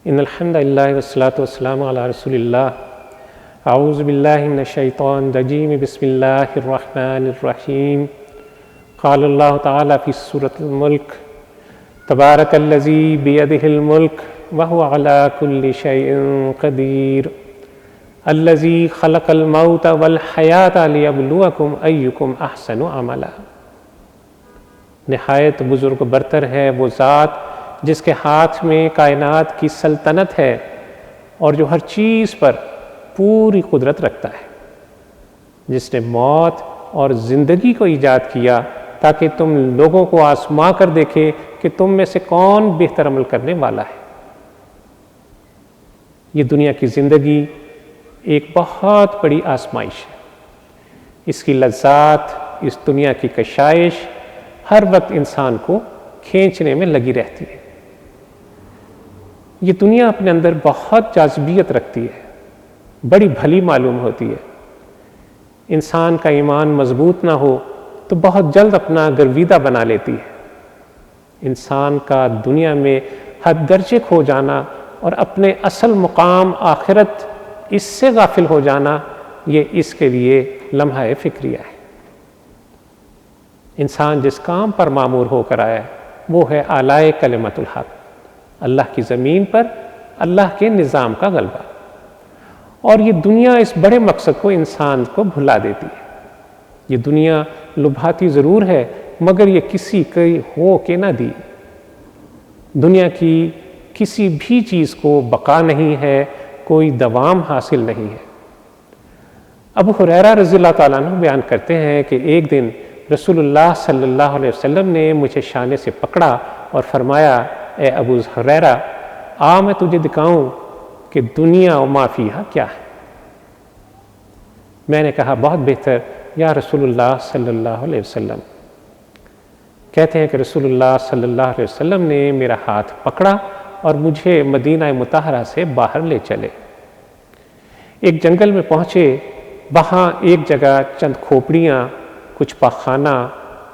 ان الحمد للہ والصلاۃ والسلام علی رسول اللہ اعوذ باللہ من الشیطان الرجیم بسم اللہ الرحمن الرحیم قال اللہ تعالی فی سورۃ الملک تبارک الذی بیدہ الملک وہو علی کل شیء قدیر الذی خلق الموت والحیاۃ لیبلوکم ایکم احسن عملا۔ نہایت بزرگ برتر ہے وہ ذات جس کے ہاتھ میں کائنات کی سلطنت ہے اور جو ہر چیز پر پوری قدرت رکھتا ہے، جس نے موت اور زندگی کو ایجاد کیا تاکہ تم لوگوں کو آزما کر دیکھے کہ تم میں سے کون بہتر عمل کرنے والا ہے۔ یہ دنیا کی زندگی ایک بہت بڑی آزمائش ہے۔ اس کی لذات، اس دنیا کی کشائش ہر وقت انسان کو کھینچنے میں لگی رہتی ہے۔ یہ دنیا اپنے اندر بہت جاذبیت رکھتی ہے، بڑی بھلی معلوم ہوتی ہے۔ انسان کا ایمان مضبوط نہ ہو تو بہت جلد اپنا گرویدہ بنا لیتی ہے۔ انسان کا دنیا میں حد درجے کھو جانا اور اپنے اصل مقام آخرت اس سے غافل ہو جانا، یہ اس کے لیے لمحہ فکریہ ہے۔ انسان جس کام پر مامور ہو کر آیا ہے وہ ہے اعلاء کلمت الحق، اللہ کی زمین پر اللہ کے نظام کا غلبہ، اور یہ دنیا اس بڑے مقصد کو انسان کو بھلا دیتی ہے۔ یہ دنیا لبھاتی ضرور ہے مگر یہ کسی کی ہو کے نہ دی۔ دنیا کی کسی بھی چیز کو بقا نہیں ہے، کوئی دوام حاصل نہیں ہے۔ ابو ہریرہ رضی اللہ تعالیٰ عنہ بیان کرتے ہیں کہ ایک دن رسول اللہ صلی اللہ علیہ وسلم نے مجھے شانے سے پکڑا اور فرمایا، اے ابو ہریرہ، آ میں تجھے دکھاؤں کہ دنیا و ما فیہا کیا ہے۔ میں نے کہا بہت بہتر یا رسول اللہ صلی اللہ علیہ وسلم۔ کہتے ہیں کہ رسول اللہ صلی اللہ علیہ وسلم نے میرا ہاتھ پکڑا اور مجھے مدینہ مطہرہ سے باہر لے چلے۔ ایک جنگل میں پہنچے، وہاں ایک جگہ چند کھوپڑیاں، کچھ پاخانہ،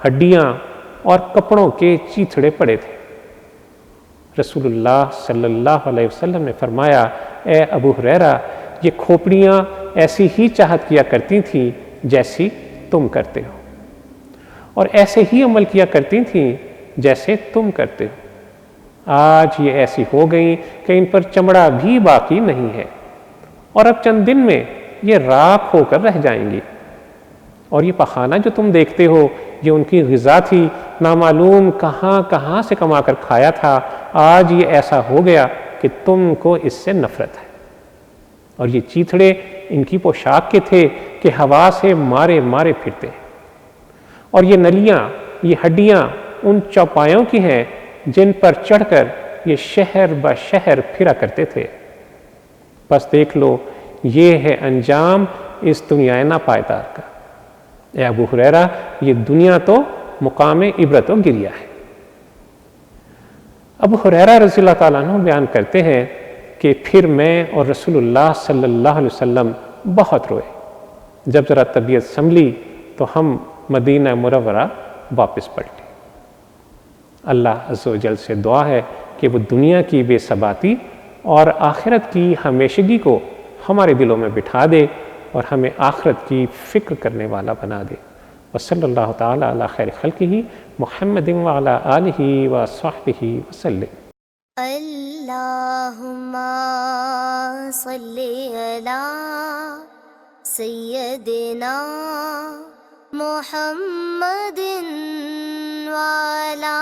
ہڈیاں اور کپڑوں کے چیتھڑے پڑے تھے۔ رسول اللہ صلی اللہ علیہ وسلم نے فرمایا، اے ابو ہریرہ، یہ کھوپڑیاں ایسی ہی چاہت کیا کرتی تھیں جیسی تم کرتے ہو، اور ایسے ہی عمل کیا کرتی تھیں جیسے تم کرتے ہو۔ آج یہ ایسی ہو گئیں کہ ان پر چمڑا بھی باقی نہیں ہے، اور اب چند دن میں یہ راکھ ہو کر رہ جائیں گی۔ اور یہ پخانہ جو تم دیکھتے ہو یہ ان کی غذا تھی، نامعلوم کہاں کہاں سے کما کر کھایا تھا، آج یہ ایسا ہو گیا کہ تم کو اس سے نفرت ہے۔ اور یہ چیتھڑے ان کی پوشاک کے تھے کہ ہوا سے مارے مارے پھرتے ہیں، اور یہ نلیاں، یہ ہڈیاں ان چوپایوں کی ہیں جن پر چڑھ کر یہ شہر بہ شہر پھرا کرتے تھے۔ بس دیکھ لو یہ ہے انجام اس دنیا ناپائیدار کا۔ اے ابو ہریرہ، یہ دنیا تو مقام عبرت و گریہ ہے۔ ابو ہریرہ رضی اللہ تعالیٰ عنہ بیان کرتے ہیں کہ پھر میں اور رسول اللہ صلی اللہ علیہ وسلم بہت روئے۔ جب ذرا طبیعت سنبھلی تو ہم مدینہ منورہ واپس پلٹے۔ اللہ عز و جل سے دعا ہے کہ وہ دنیا کی بے ثباتی اور آخرت کی ہمیشگی کو ہمارے دلوں میں بٹھا دے اور ہمیں آخرت کی فکر کرنے والا بنا دے۔ وصلی اللہ تعالیٰ علی خیر خلقہ محمد وعلی آلہ وصحبہ وسلم۔ اللہم صلی علی سیدنا محمد وعلی